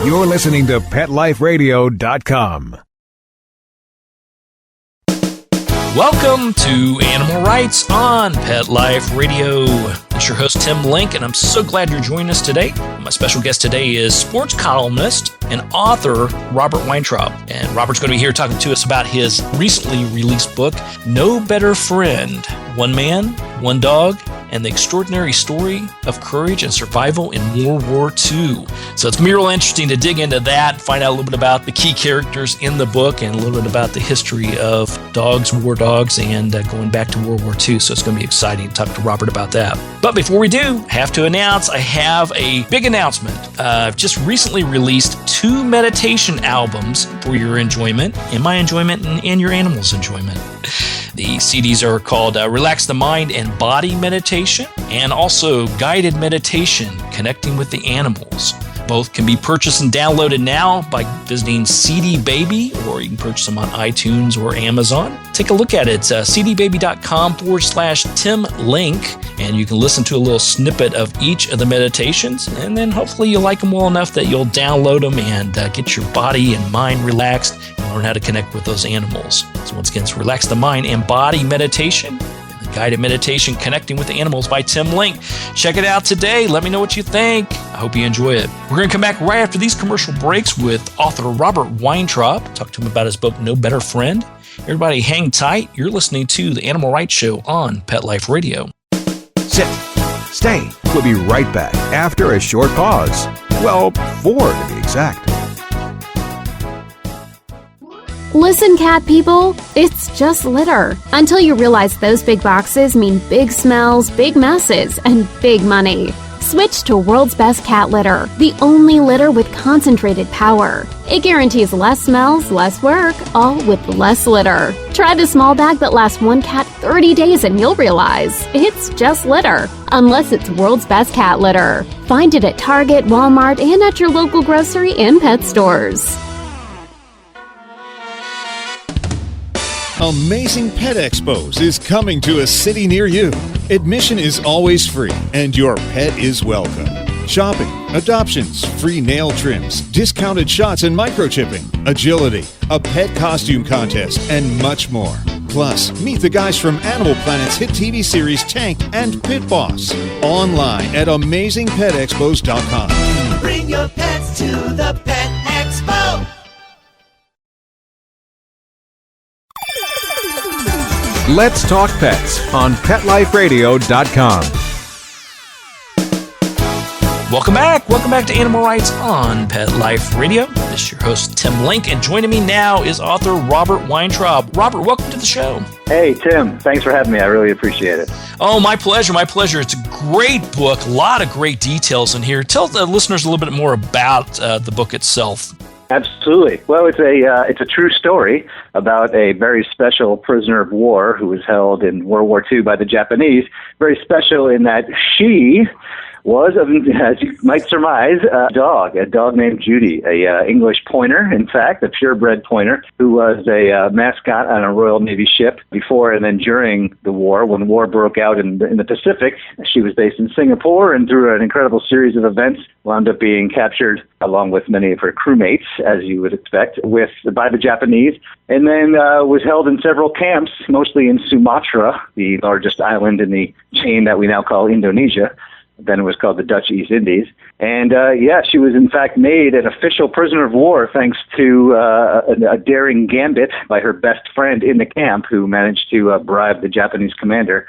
You're listening to PetLifeRadio.com. Welcome to Animal Rights on Pet Life Radio. It's your host, Tim Link, and I'm so glad you're joining us today. My special guest today is sports columnist and author Robert Weintraub. And Robert's going to be here talking to us about his recently released book, No Better Friend, One Man, One Dog, and the Extraordinary Story of Courage and Survival in World War II. So it's going to be real interesting to dig into that, find out a little bit about the key characters in the book and a little bit about the history of dogs, war dogs, and going back to World War II. So it's going to be exciting to talk to Robert about that. But before we do, I have to announce, I have a big announcement. I've just recently released 2 meditation albums for your enjoyment, and my enjoyment, and your animal's enjoyment. The CDs are called Relax the Mind and Body Meditation, and also Guided Meditation, Connecting with the Animals. Both can be purchased and downloaded now by visiting CD Baby, or you can purchase them on iTunes or Amazon. Take a look at it. It's cdbaby.com/Tim Link, and you can listen to a little snippet of each of the meditations, and then hopefully you'll like them well enough that you'll download them and get your body and mind relaxed and learn how to connect with those animals. So once again, it's Relax the Mind and Body Meditation, Guided Meditation, Connecting with the Animals by Tim Link. Check it out today. Let me know what you think. I hope you enjoy it. We're going to come back right after these commercial breaks with author Robert Weintraub. Talk to him about his book, No Better Friend. Everybody hang tight. You're listening to The Animal Rights Show on Pet Life Radio. Sit. Stay. We'll be right back after a short pause. Well, 4 to be exact. Listen, cat people, it's just litter. Until you realize those big boxes mean big smells, big messes, and big money. Switch to World's Best Cat Litter, the only litter with concentrated power. It guarantees less smells, less work, all with less litter. Try the small bag that lasts one cat 30 days and you'll realize it's just litter, unless it's World's Best Cat Litter. Find it at Target, Walmart, and at your local grocery and pet stores. Amazing Pet Expos is coming to a city near you. Admission is always free, and your pet is welcome. Shopping, adoptions, free nail trims, discounted shots and microchipping, agility, a pet costume contest, and much more. Plus, meet the guys from Animal Planet's hit TV series Tank and Pit Boss. Online at AmazingPetExpos.com. Bring your pets to the Pet Expo. Let's talk pets on PetLifeRadio.com. Welcome back to Animal Rights on Pet Life Radio. This is your host, Tim Link, and joining me now is author Robert Weintraub. Robert, welcome to the show. Hey, Tim. Thanks for having me. I really appreciate it. Oh, my pleasure. It's a great book. A lot of great details in here. Tell the listeners a little bit more about the book itself. Absolutely. Well, it's a true story about a very special prisoner of war who was held in World War II by the Japanese. Very special in that she was, as you might surmise, a dog named Judy, a English pointer, in fact, a purebred pointer, who was a mascot on a Royal Navy ship before and then during the war. When the war broke out in the Pacific, she was based in Singapore, and through an incredible series of events, wound up being captured along with many of her crewmates, as you would expect, by the Japanese, and then was held in several camps, mostly in Sumatra, the largest island in the chain that we now call Indonesia. Then it was called the Dutch East Indies. And, she was in fact made an official prisoner of war thanks to a daring gambit by her best friend in the camp, who managed to bribe the Japanese commander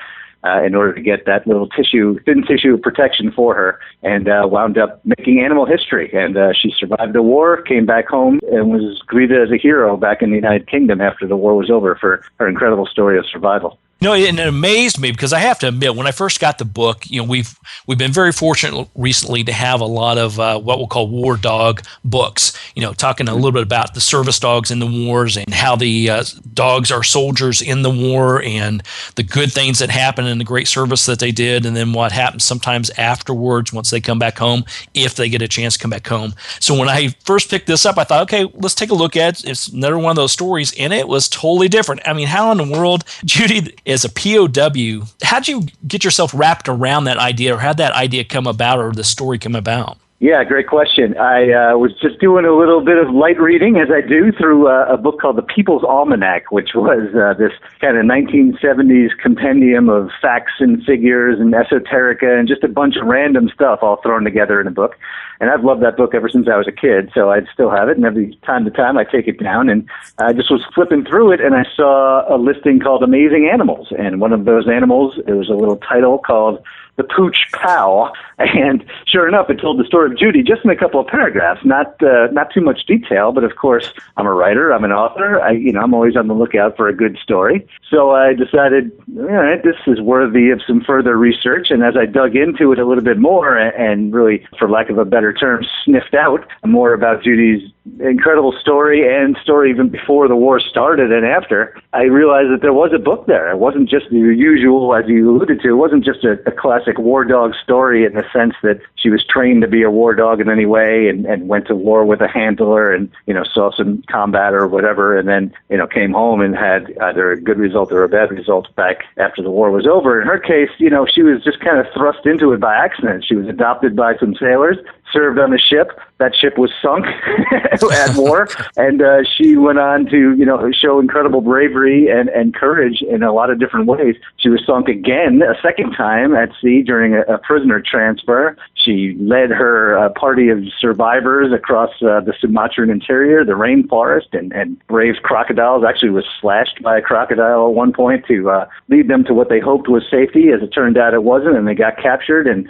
in order to get that little thin tissue of protection for her, and wound up making animal history. And she survived the war, came back home, and was greeted as a hero back in the United Kingdom after the war was over for her incredible story of survival. No, and it amazed me because I have to admit, when I first got the book, we've been very fortunate recently to have a lot of what we'll call war dog books. Talking a little bit about the service dogs in the wars and how the dogs are soldiers in the war and the good things that happen and the great service that they did, and then what happens sometimes afterwards once they come back home, if they get a chance to come back home. So when I first picked this up, I thought, okay, let's take a look at it. It's another one of those stories, and it was totally different. I mean, how in the world, Judy, as a POW, how'd you get yourself wrapped around that idea, or how'd that idea come about, or the story come about? Yeah, great question. I was just doing a little bit of light reading, as I do, through a book called The People's Almanac, which was this kind of 1970s compendium of facts and figures and esoterica and just a bunch of random stuff all thrown together in a book. And I've loved that book ever since I was a kid, so I still have it. And every time to time, I take it down. And I just was flipping through it, and I saw a listing called Amazing Animals. And one of those animals, there was a little title called The Pooch Pow, and sure enough, it told the story of Judy just in a couple of paragraphs, not too much detail, but of course, I'm a writer, I'm an author, I'm always on the lookout for a good story. So I decided, all right, this is worthy of some further research, and as I dug into it a little bit more and really, for lack of a better term, sniffed out more about Judy's incredible story and story even before the war started and after, I realized that there was a book there. It wasn't just the usual, as you alluded to, it wasn't just a classic war dog story in the sense that she was trained to be a war dog in any way and went to war with a handler and, saw some combat or whatever and then, came home and had either a good result or a bad result back after the war was over. In her case, she was just kind of thrust into it by accident. She was adopted by some sailors, served on a ship. That ship was sunk at war, and she went on to, show incredible bravery and courage in a lot of different ways. She was sunk again a second time at sea during a prisoner transfer. She led her party of survivors across the Sumatran interior, the rainforest, and braved crocodiles. Actually was slashed by a crocodile at one point to lead them to what they hoped was safety. As it turned out, it wasn't, and they got captured. And,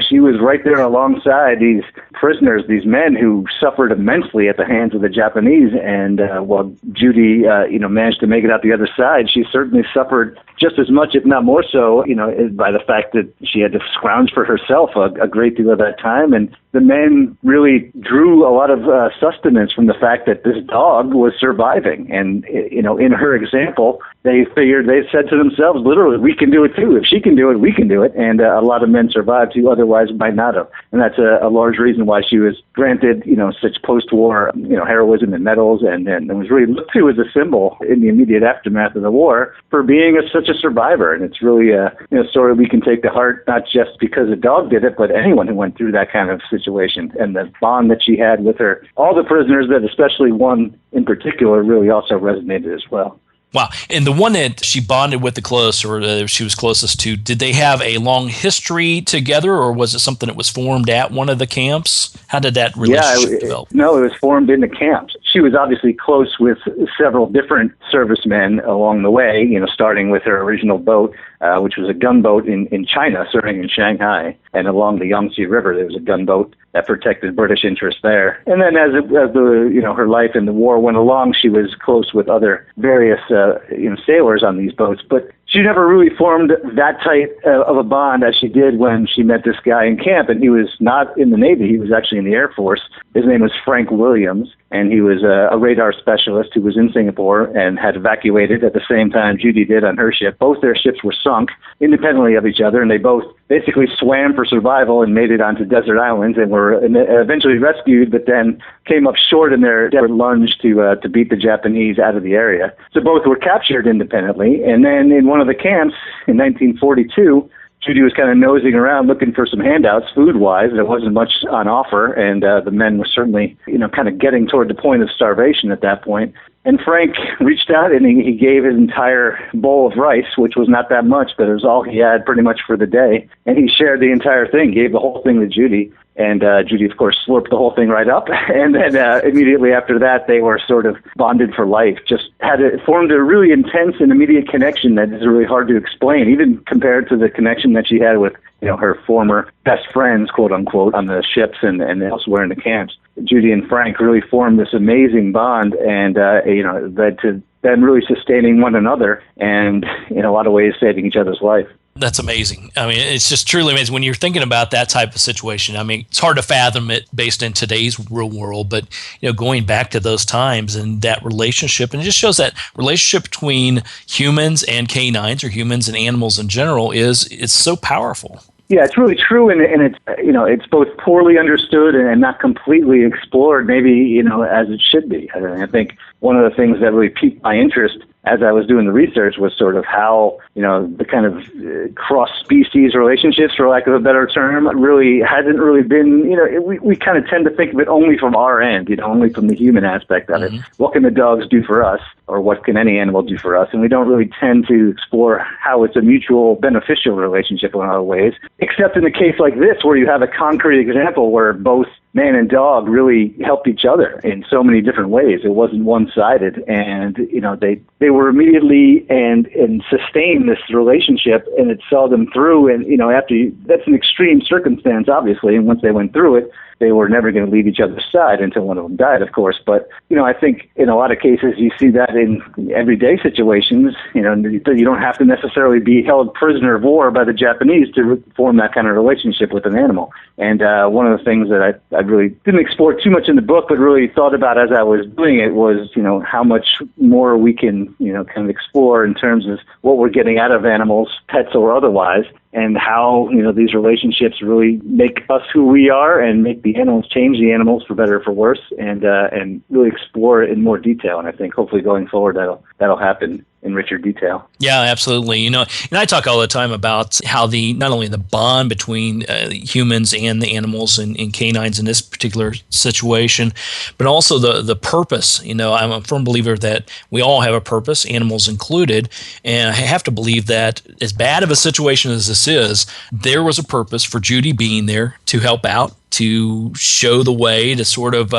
she was right there alongside these prisoners, these men who suffered immensely at the hands of the Japanese. And while Judy, managed to make it out the other side, she certainly suffered just as much, if not more so, by the fact that she had to scrounge for herself a great deal of that time. And the men really drew a lot of sustenance from the fact that this dog was surviving. And, in her example, they said to themselves, literally, we can do it too. If she can do it, we can do it. And a lot of men survived who otherwise might not have. And that's a large reason why she was granted, such post-war, heroism and medals, and was really looked to as a symbol in the immediate aftermath of the war for being such a survivor. And it's really a story we can take to heart, not just because a dog did it, but anyone who went through that kind of situation. And the bond that she had with all the prisoners, but especially one in particular, really also resonated as well. Wow. And the one that she bonded with the close, or she was closest to, did they have a long history together, or was it something that was formed at one of the camps? How did that relationship develop? No, it was formed in the camps. She was obviously close with several different servicemen along the way, starting with her original boat, which was a gunboat in China, serving in Shanghai. And along the Yangtze River, there was a gunboat that protected British interests there. And then as her life in the war went along, she was close with other various sailors on these boats. But she never really formed that tight of a bond as she did when she met this guy in camp. And he was not in the Navy. He was actually in the Air Force. His name was Frank Williams, and he was a radar specialist who was in Singapore and had evacuated at the same time Judy did on her ship. Both their ships were sunk independently of each other, and they both basically swam for survival and made it onto desert islands and were eventually rescued, but then came up short in their desperate lunge to beat the Japanese out of the area. So both were captured independently, and then in one of the camps in 1942, Judy was kind of nosing around looking for some handouts food-wise. There wasn't much on offer, and the men were certainly, kind of getting toward the point of starvation at that point. And Frank reached out and he gave his entire bowl of rice, which was not that much, but it was all he had pretty much for the day. And he shared the entire thing, gave the whole thing to Judy. And Judy, of course, slurped the whole thing right up. And then immediately after that, they were sort of bonded for life. Just formed a really intense and immediate connection that is really hard to explain, even compared to the connection that she had with, her former best friends, quote unquote, on the ships and elsewhere in the camps. Judy and Frank really formed this amazing bond, and led to them really sustaining one another and, in a lot of ways, saving each other's life. That's amazing. I mean, it's just truly amazing when you're thinking about that type of situation. I mean, it's hard to fathom it based in today's real world, but going back to those times and that relationship, and it just shows that relationship between humans and canines, or humans and animals in general, it's so powerful. Yeah, it's really true, and it's it's both poorly understood and not completely explored, maybe as it should be. I think one of the things that really piqued my interest as I was doing the research was sort of how, the kind of cross-species relationships, for lack of a better term, really hasn't really been, we kind of tend to think of it only from our end, only from the human aspect of it. What can the dogs do for us, or what can any animal do for us? And we don't really tend to explore how it's a mutual beneficial relationship in other ways, except in a case like this where you have a concrete example where both man and dog really helped each other in so many different ways. It wasn't one-sided, and they were immediately and sustained this relationship, and it saw them through. And that's an extreme circumstance, obviously, and once they went through it, they were never going to leave each other's side until one of them died, of course. But, I think in a lot of cases you see that in everyday situations. You don't have to necessarily be held prisoner of war by the Japanese to form that kind of relationship with an animal. And one of the things that I really didn't explore too much in the book, but really thought about as I was doing it was, how much more we can, kind of explore in terms of what we're getting out of animals, pets or otherwise, and how, these relationships really make us who we are and make the animals, change the animals for better or for worse, and really explore it in more detail. And I think hopefully going forward that'll happen in richer detail. Yeah, absolutely. And I talk all the time about how not only the bond between humans and the animals and canines in this particular situation, but also the purpose. I'm a firm believer that we all have a purpose, animals included, and I have to believe that as bad of a situation as this is, there was a purpose for Judy being there to help out, to show the way, to sort of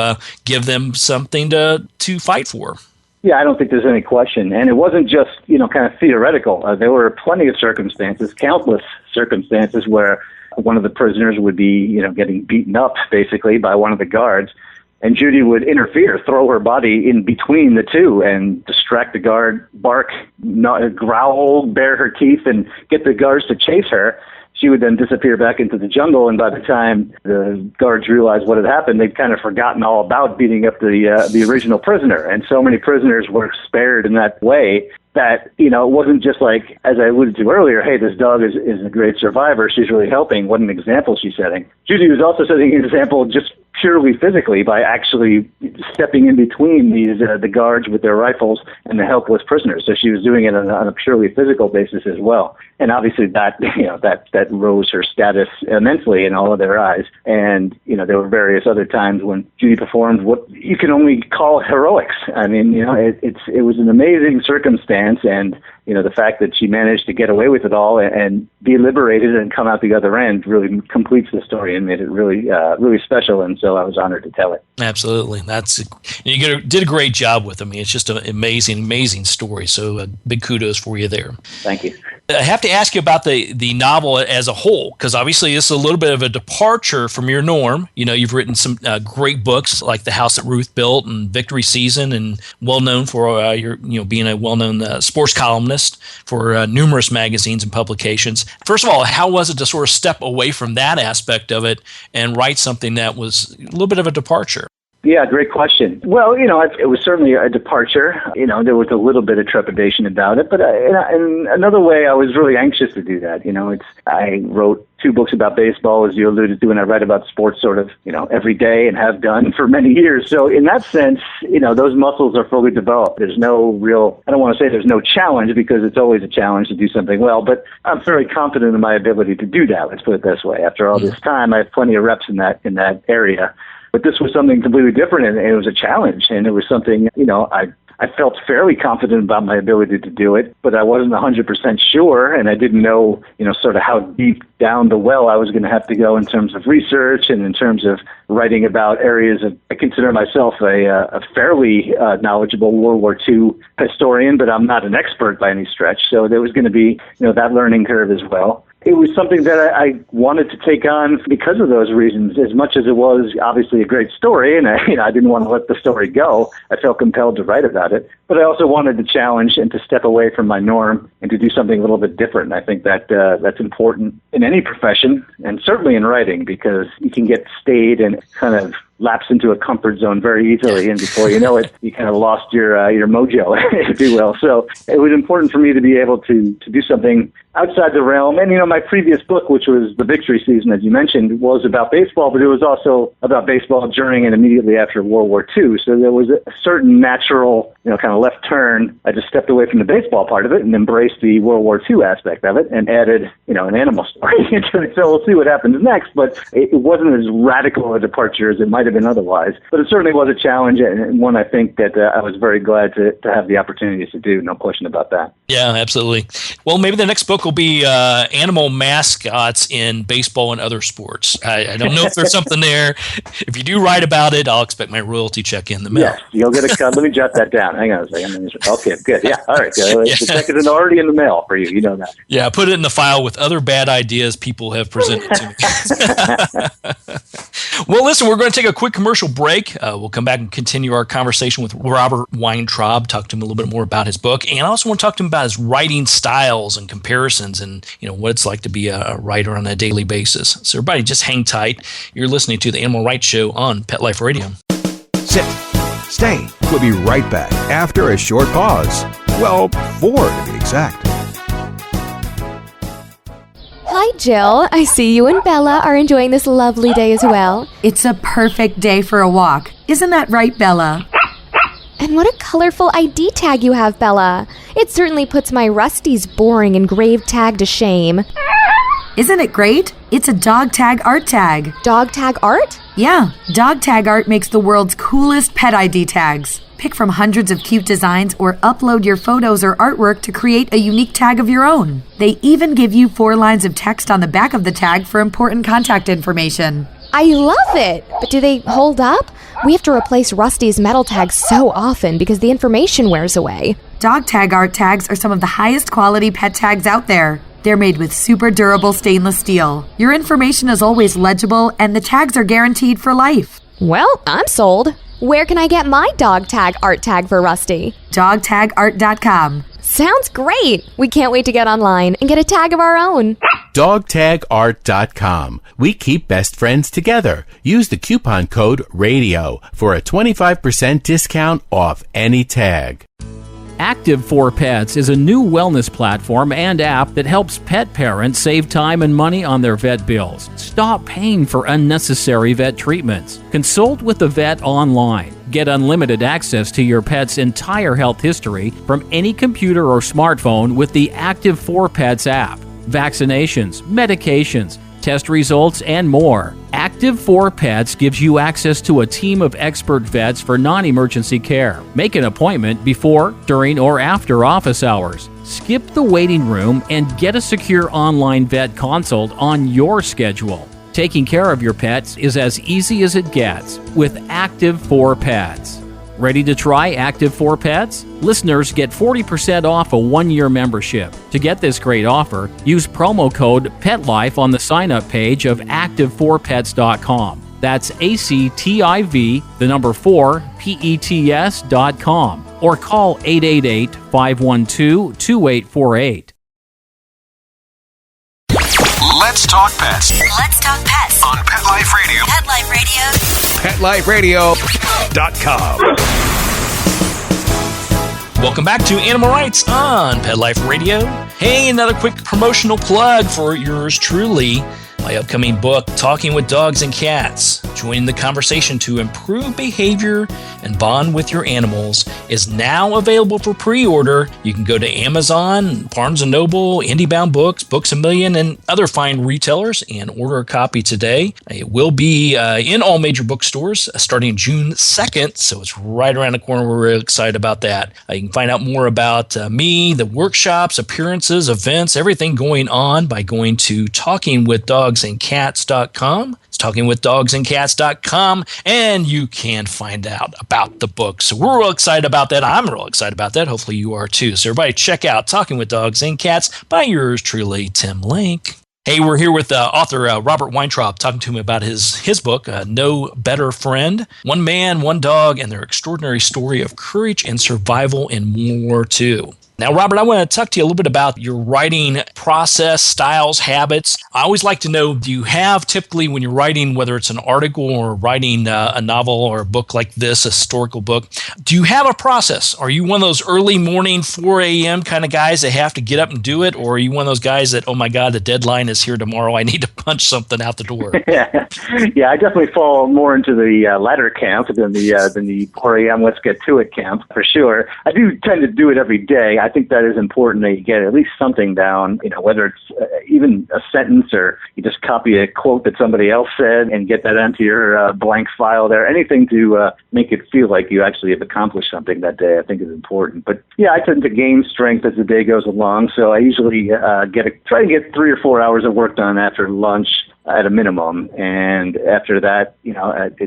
give them something to fight for. Yeah, I don't think there's any question. And it wasn't just, kind of theoretical. There were plenty of circumstances, countless circumstances where one of the prisoners would be, getting beaten up basically by one of the guards. And Judy would interfere, throw her body in between the two and distract the guard, bark, growl, bare her teeth, and get the guards to chase her. She would then disappear back into the jungle, and by the time the guards realized what had happened, they'd kind of forgotten all about beating up the original prisoner. And so many prisoners were spared in that way that, it wasn't just like, as I alluded to earlier, hey, this dog is a great survivor, she's really helping, what an example she's setting. Judy was also setting an example just purely physically by actually stepping in between the guards with their rifles and the helpless prisoners. So she was doing it on a purely physical basis as well. And obviously that rose her status immensely in all of their eyes. And, there were various other times when Judy performed what you can only call heroics. I mean, it was an amazing circumstance, and, the fact that she managed to get away with it all and be liberated and come out the other end really completes the story and made it really, really special. And so I was honored to tell it. Absolutely. You did a great job with it. I mean, it's just an amazing story. So big kudos for you there. Thank you. I have to ask you about the novel as a whole, because obviously it's a little bit of a departure from your norm. You've written some great books like The House That Ruth Built and Victory Season, and well known for your being a well-known sports columnist for numerous magazines and publications. First of all, how was it to sort of step away from that aspect of it and write something that was a little bit of a departure? Yeah, great question. Well, it was certainly a departure. There was a little bit of trepidation about it, but in another way, I was really anxious to do that. I wrote 2 books about baseball, as you alluded to, and I write about sports sort of, every day and have done for many years. So in that sense, those muscles are fully developed. There's no real, I don't want to say there's no challenge, because it's always a challenge to do something well, but I'm very confident in my ability to do that. Let's put it this way. After all this time, I have plenty of reps in that area. But this was something completely different, and it was a challenge, and it was something, I felt fairly confident about my ability to do it, but I wasn't 100% sure, and I didn't know, sort of how deep down the well I was going to have to go in terms of research and in terms of writing about areas of, I consider myself a fairly knowledgeable World War II historian, but I'm not an expert by any stretch, so there was going to be, that learning curve as well. It was something that I wanted to take on because of those reasons, as much as it was obviously a great story, and I didn't want to let the story go. I felt compelled to write about it, but I also wanted to challenge and to step away from my norm and to do something a little bit different. And I think that that's important in any profession, and certainly in writing, because you can get staid and kind of lapse into a comfort zone very easily, and before you know it, you kind of lost your mojo, if you will. So it was important for me to be able to do something outside the realm. And, my previous book, which was The Victory Season, as you mentioned, was about baseball, but it was also about baseball during and immediately after World War II. So there was a certain natural, kind of left turn. I just stepped away from the baseball part of it and embraced the World War II aspect of it and added, an animal story into it. So we'll see what happens next, but it wasn't as radical a departure as it might have been otherwise. But it certainly was a challenge, and one I think that I was very glad to have the opportunities to do, no question about that. Yeah, absolutely. Well, maybe the next book will be animal mascots in baseball and other sports. I don't know if there's something there. If you do write about it, I'll expect my royalty check in the mail. Yes, you'll get a cut. Let me jot that down. Hang on a second. Okay, good. Yeah, all right. Good. Yeah. The check is already in the mail for you. You know that. Yeah, put it in the file with other bad ideas people have presented to me. Well, listen, we're going to take a quick commercial break. We'll come back and continue our conversation with Robert Weintraub, talk to him a little bit more about his book, and I also want to talk to him about his writing styles and comparisons and, what it's like to be a writer on a daily basis. So everybody just hang tight. You're listening to the Animal Rights Show on Pet Life Radio. Sit. Stay. We'll be right back after a short pause. Well, 4 to be exact. Hi, Jill. I see you and Bella are enjoying this lovely day as well. It's a perfect day for a walk. Isn't that right, Bella? And what a colorful ID tag you have, Bella. It certainly puts my Rusty's boring engraved tag to shame. Isn't it great? It's a dog tag art tag. Dog tag art? Yeah, dog tag art makes the world's coolest pet ID tags. Pick from hundreds of cute designs or upload your photos or artwork to create a unique tag of your own. They even give you 4 lines of text on the back of the tag for important contact information. I love it! But do they hold up? We have to replace Rusty's metal tags so often because the information wears away. Dog tag art tags are some of the highest quality pet tags out there. They're made with super durable stainless steel. Your information is always legible and the tags are guaranteed for life. Well, I'm sold. Where can I get my dog tag art tag for Rusty? DogTagArt.com. Sounds great! We can't wait to get online and get a tag of our own. DogTagArt.com. We keep best friends together. Use the coupon code RADIO for a 25% discount off any tag. Active for Pets is a new wellness platform and app that helps pet parents save time and money on their vet bills. Stop paying for unnecessary vet treatments. Consult with the vet online. Get unlimited access to your pet's entire health history from any computer or smartphone with the Active for Pets app. Vaccinations, medications, test results, and more. Active for Pets gives you access to a team of expert vets for non-emergency care. Make an appointment before, during, or after office hours. Skip the waiting room and get a secure online vet consult on your schedule. Taking care of your pets is as easy as it gets with Active for Pets. Ready to try Active for Pets? Listeners get 40% off a 1-year membership. To get this great offer, use promo code PETLIFE on the sign-up page of active4pets.com. That's ACTIV, the number 4, PETS.com. Or call 888-512-2848. Let's talk pets Let's talk pets on Pet Life Radio. Pet Life Radio. PetLifeRadio.com. Welcome back to Animal Rights on Pet Life Radio. Hey, another quick promotional plug for yours truly. My upcoming book, Talking with Dogs and Cats, Join the Conversation to Improve Behavior and Bond with Your Animals, is now available for pre-order. You can go to Amazon, Barnes & Noble, IndieBound Books, Books A Million, and other fine retailers and order a copy today. It will be in all major bookstores starting June 2nd, so it's right around the corner. We're really excited about that. You can find out more about me, the workshops, appearances, events, everything going on by going to talkingwithdogsandcats.com. It's talkingwithdogsandcats.com, and you can find out about the book. So we're real excited about that. I'm real excited about that. Hopefully you are too. So everybody check out Talking with Dogs and Cats by yours truly, Tim Link. Hey, we're here with author Robert Weintraub, talking to him about his book, No Better Friend, One Man, One Dog, and Their Extraordinary Story of Courage and Survival in World War II. Now, Robert, I want to talk to you a little bit about your writing process, styles, habits. I always like to know, do you have typically when you're writing, whether it's an article or writing a novel or a book like this, a historical book, do you have a process? Are you one of those early morning 4 a.m. kind of guys that have to get up and do it? Or are you one of those guys that, oh my God, the deadline is here tomorrow, I need to punch something out the door? Yeah, I definitely fall more into the latter camp than the 4 a.m. let's get to it camp, for sure. I do tend to do it every day. I think that is important that you get at least something down, whether it's even a sentence or you just copy a quote that somebody else said and get that onto your blank file there. Anything to make it feel like you actually have accomplished something that day, I think is important. But yeah, I tend to gain strength as the day goes along, so I usually try to get 3 or 4 hours of work done after lunch at a minimum. And after that,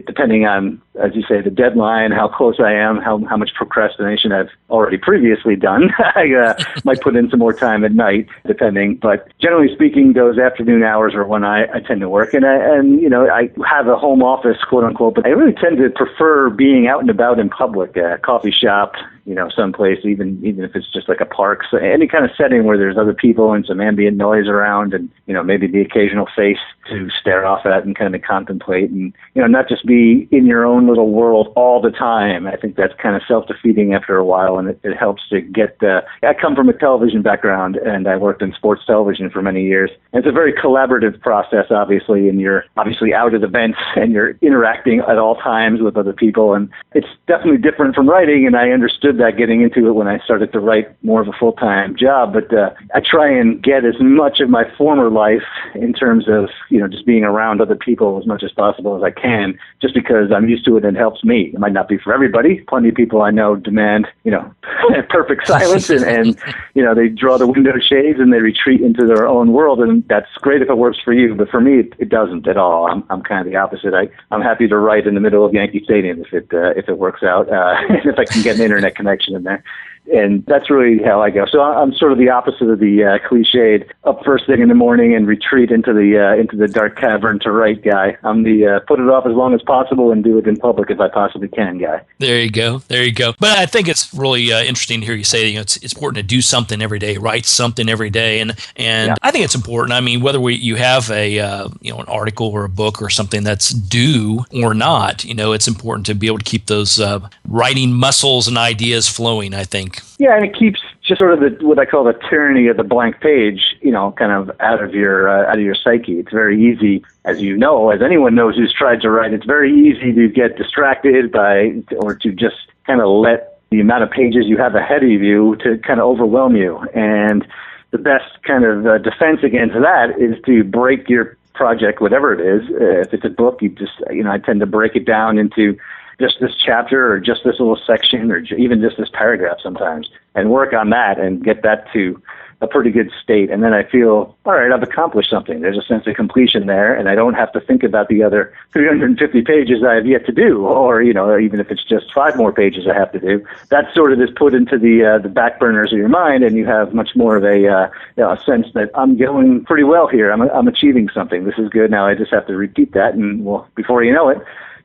depending on, as you say, the deadline, how close I am, how much procrastination I've already previously done, I might put in some more time at night, depending. But generally speaking, those afternoon hours are when I tend to work. And I have a home office, quote unquote, but I really tend to prefer being out and about in public, a coffee shop, someplace, even if it's just like a park, so any kind of setting where there's other people and some ambient noise around and, maybe the occasional face to stare off at and kind of contemplate and, not just be in your own little world all the time. I think that's kind of self-defeating after a while, and it helps to get I come from a television background, and I worked in sports television for many years. And it's a very collaborative process, obviously, and you're obviously out at events and you're interacting at all times with other people, and it's definitely different from writing, and I understood that getting into it when I started to write more of a full-time job. But I try and get as much of my former life in terms of, just being around other people as much as possible as I can, just because I'm used to it and it helps me. It might not be for everybody. Plenty of people I know demand, perfect silence and they draw the window shades and they retreat into their own world. And that's great if it works for you. But for me, it doesn't at all. I'm kind of the opposite. I'm happy to write in the middle of Yankee Stadium if it works out, and if I can get an internet connection in there. And that's really how I go. So I'm sort of the opposite of the cliched up first thing in the morning and retreat into the dark cavern to write guy. I'm the put it off as long as possible and do it in public if I possibly can guy. There you go. But I think it's really interesting to hear you say it's important to do something every day, write something every day, and yeah. I think it's important. I mean, whether you have an article or a book or something that's due or not, it's important to be able to keep those writing muscles and ideas flowing, I think. Yeah, and it keeps just sort of what I call the tyranny of the blank page, kind of out of your psyche. It's very easy, as anyone knows who's tried to write, it's very easy to get distracted or to just kind of let the amount of pages you have ahead of you to kind of overwhelm you. And the best kind of defense against that is to break your project, whatever it is. If it's a book, I tend to break it down into just this chapter or just this little section or even just this paragraph sometimes, and work on that and get that to a pretty good state. And then I feel, all right, I've accomplished something. There's a sense of completion there, and I don't have to think about the other 350 pages I have yet to do, or even if it's just 5 more pages I have to do. That sort of is put into the back burners of your mind, and you have much more of a sense that I'm going pretty well here. I'm achieving something. This is good. Now I just have to repeat that, and before you know it,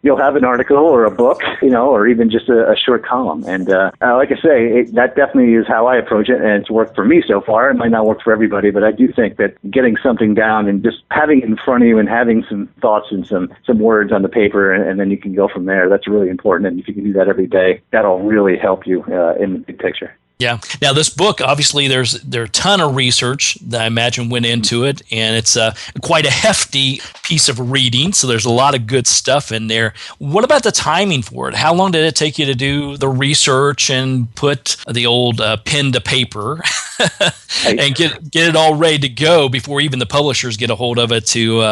you'll have an article or a book, or even just a short column. And like I say, that definitely is how I approach it, and it's worked for me so far. It might not work for everybody, but I do think that getting something down and just having it in front of you and having some thoughts and some words on the paper, and then you can go from there, that's really important. And if you can do that every day, that'll really help you in the big picture. Yeah. Now, this book, obviously, there are a ton of research that I imagine went into it, and it's quite a hefty piece of reading, so there's a lot of good stuff in there. What about the timing for it? How long did it take you to do the research and put the old pen to paper and get it all ready to go before even the publishers get a hold of it to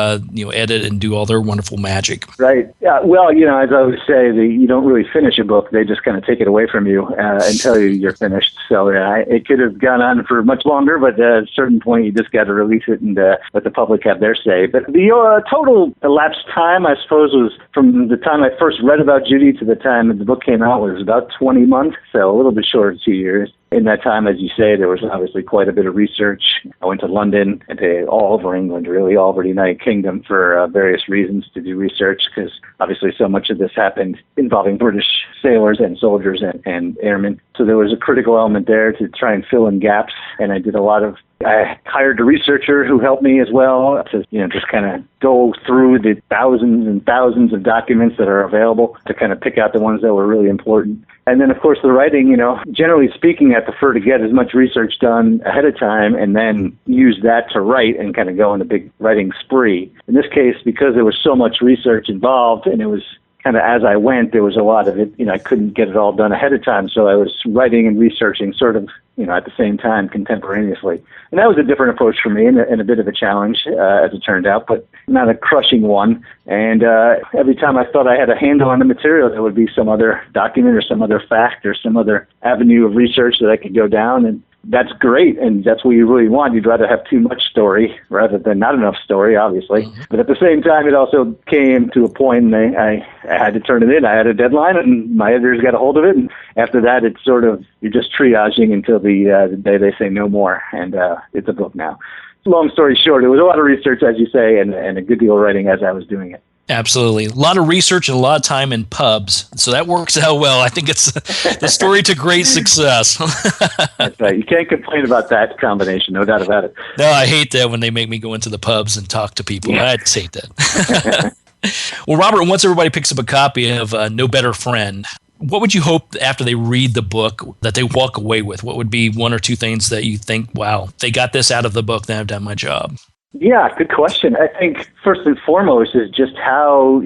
edit and do all their wonderful magic? Right. Yeah. Well, as I always say, you don't really finish a book; they just kind of take it away from you and tell you you're finished. So it could have gone on for much longer, but at a certain point you just got to release it and let the public have their say. But the total elapsed time, I suppose, was from the time I first read about Judy to the time that the book came out was about 20 months, so a little bit short of 2 years. in that time, as you say, there was obviously quite a bit of research. I went to London and to all over England, really, all over the United Kingdom for various reasons to do research, because obviously so much of this happened involving British sailors and soldiers and airmen. So there was a critical element there to try and fill in gaps, and I hired a researcher who helped me as well to, just kind of go through the thousands and thousands of documents that are available to kind of pick out the ones that were really important. And then, of course, the writing, generally speaking, I prefer to get as much research done ahead of time and then use that to write and kind of go on a big writing spree. In this case, because there was so much research involved and it was kind of as I went, there was a lot of it, I couldn't get it all done ahead of time. So I was writing and researching sort of, at the same time contemporaneously. And that was a different approach for me and a bit of a challenge, as it turned out, but not a crushing one. And every time I thought I had a handle on the material, there would be some other document or some other fact or some other avenue of research that I could go down. And that's great, and that's what you really want. You'd rather have too much story rather than not enough story, obviously. Mm-hmm. But at the same time, it also came to a point, and I had to turn it in. I had a deadline, and my editors got a hold of it. And after that, it's sort of, you're just triaging until the day they say no more, and it's a book now. Long story short, it was a lot of research, as you say, and a good deal of writing as I was doing it. Absolutely. A lot of research and a lot of time in pubs. So that works out well. I think it's the story to great success. That's right. You can't complain about that combination, no doubt about it. No, I hate that when they make me go into the pubs and talk to people. Yeah. I just hate that. Well, Robert, once everybody picks up a copy of No Better Friend, what would you hope after they read the book that they walk away with? What would be one or two things that you think, wow, they got this out of the book, then I've done my job? Yeah, good question. I think first and foremost is just how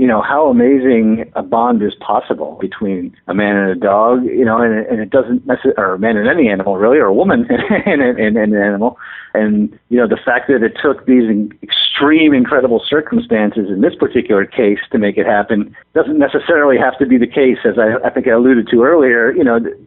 amazing a bond is possible between a man and a dog, and it doesn't necessarily, or a man and any animal really, or a woman and an animal. And, the fact that it took these extreme, incredible circumstances in this particular case to make it happen doesn't necessarily have to be the case. As I think I alluded to earlier,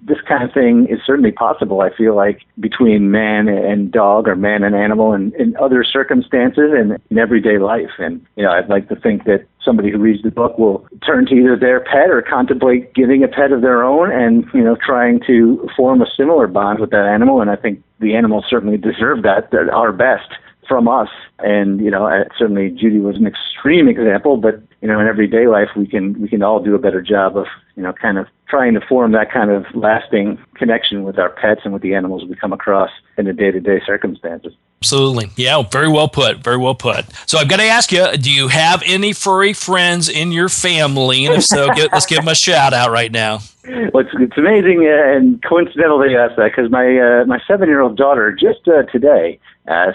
this kind of thing is certainly possible, I feel like, between man and dog or man and animal and in other circumstances and in everyday life. And, I'd like to think that somebody who reads the book will turn to either their pet or contemplate getting a pet of their own and, trying to form a similar bond with that animal. And I think the animals certainly deserve that. They're our best from us. And, certainly Judy was an extreme example, but, in everyday life, we can all do a better job of, kind of trying to form that kind of lasting connection with our pets and with the animals we come across in the day-to-day circumstances. Absolutely. Yeah, very well put. Very well put. So I've got to ask you, do you have any furry friends in your family? And if so, let's give them a shout out right now. Well, it's amazing and coincidental that you asked that, because my 7-year-old daughter just today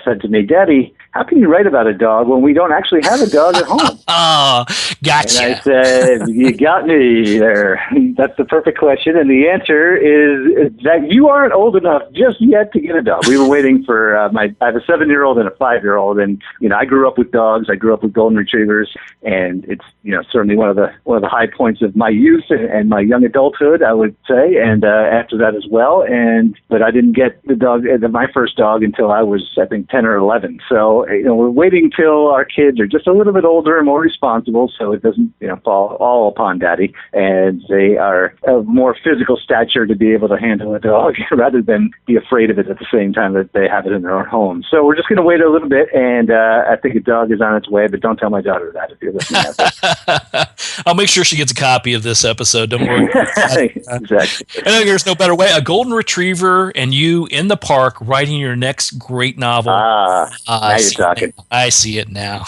said to me, "Daddy, how can you write about a dog when we don't actually have a dog at home?" Oh, gotcha. And I said, "You got me there. That's the perfect question." And the answer is that you aren't old enough just yet to get a dog. We were waiting for I have a 7-year-old and a 5-year-old, and I grew up with dogs. I grew up with golden retrievers, and it's certainly one of the high points of my youth and my young adulthood, I would say, and after that as well. But I didn't get my first dog until I was, I think, 10 or 11. So we're waiting till our kids are just a little bit older and more responsible, so it doesn't fall all upon Daddy, and they are of more physical stature to be able to handle a dog rather than be afraid of it at the same time that they have it in their own home. So we're just going to wait a little bit, and I think a dog is on its way, but don't tell my daughter that if you're listening out there. I'll make sure she gets a copy of this episode. Don't worry. Exactly. I think there's no better way. A golden retriever and you in the park writing your next great novel. Now you're talking. I see it now.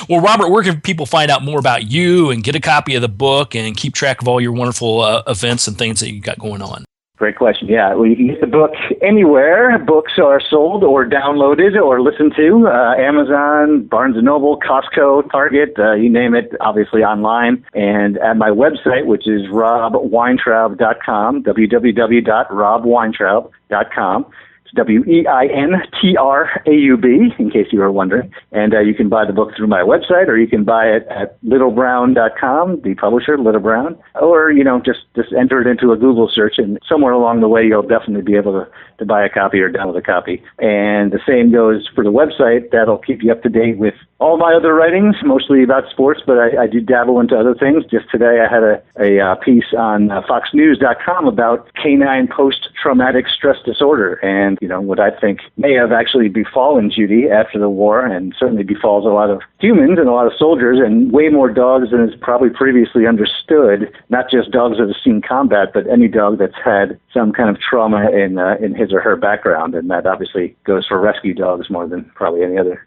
Well, Robert, where can people find out more about you and get a copy of the book and keep track of all your wonderful events and things that you got going on? Great question. Yeah, well, you can get the book anywhere books are sold or downloaded or listened to. Amazon, Barnes & Noble, Costco, Target, you name it, obviously online. And at my website, which is robweintraub.com, www.robweintraub.com. It's WEINTRAUB, in case you were wondering. And you can buy the book through my website, or you can buy it at littlebrown.com, the publisher, Little Brown. Or, just enter it into a Google search, and somewhere along the way, you'll definitely be able to buy a copy or download a copy. And the same goes for the website. That'll keep you up to date with all my other writings, mostly about sports, but I do dabble into other things. Just today I had a piece on foxnews.com about canine post-traumatic stress disorder and, what I think may have actually befallen Judy after the war, and certainly befalls a lot of humans and a lot of soldiers and way more dogs than is probably previously understood, not just dogs that have seen combat, but any dog that's had some kind of trauma in his or her background, and that obviously goes for rescue dogs more than probably any other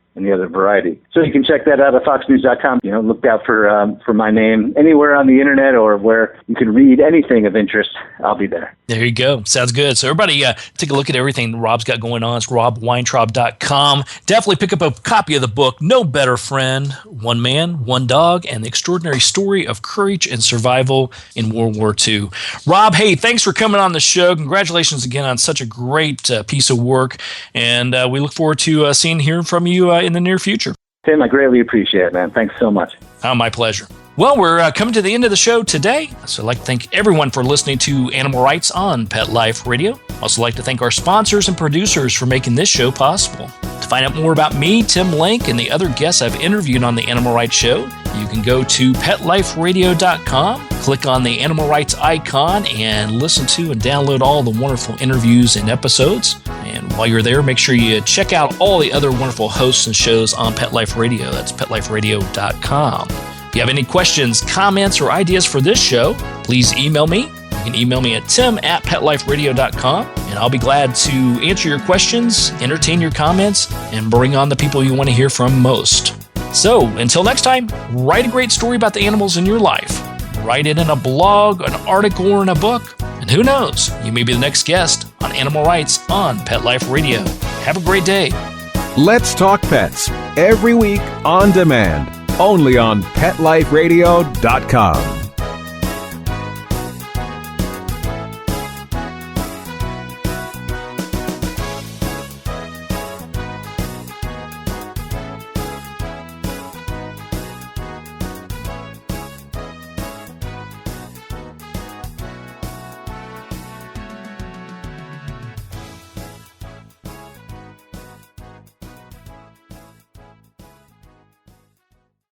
variety. So you can check that out at foxnews.com. Look out for my name anywhere on the internet or where you can read anything of interest. I'll be there. There you go. Sounds good. So everybody take a look at everything Rob's got going on. It's robweintraub.com. Definitely pick up a copy of the book, No Better Friend, One Man, One Dog, and the Extraordinary Story of Courage and Survival in World War II. Rob, hey, thanks for coming on the show. Congratulations again on such a great piece of work. And we look forward to seeing and hearing from you in the near future. Tim, I greatly appreciate it, man. Thanks so much. Oh, my pleasure. Well, we're coming to the end of the show today, so I'd like to thank everyone for listening to Animal Rights on Pet Life Radio. I'd also like to thank our sponsors and producers for making this show possible. To find out more about me, Tim Link, and the other guests I've interviewed on the Animal Rights Show, you can go to PetLifeRadio.com, click on the Animal Rights icon, and listen to and download all the wonderful interviews and episodes. And while you're there, make sure you check out all the other wonderful hosts and shows on Pet Life Radio. That's PetLifeRadio.com. If you have any questions, comments, or ideas for this show, please email me. You can email me at tim@petliferadio.com, and I'll be glad to answer your questions, entertain your comments, and bring on the people you want to hear from most. So, until next time, write a great story about the animals in your life. Write it in a blog, an article, or in a book. And who knows, you may be the next guest on Animal Rights on Pet Life Radio. Have a great day. Let's Talk Pets, every week on demand, only on PetLifeRadio.com.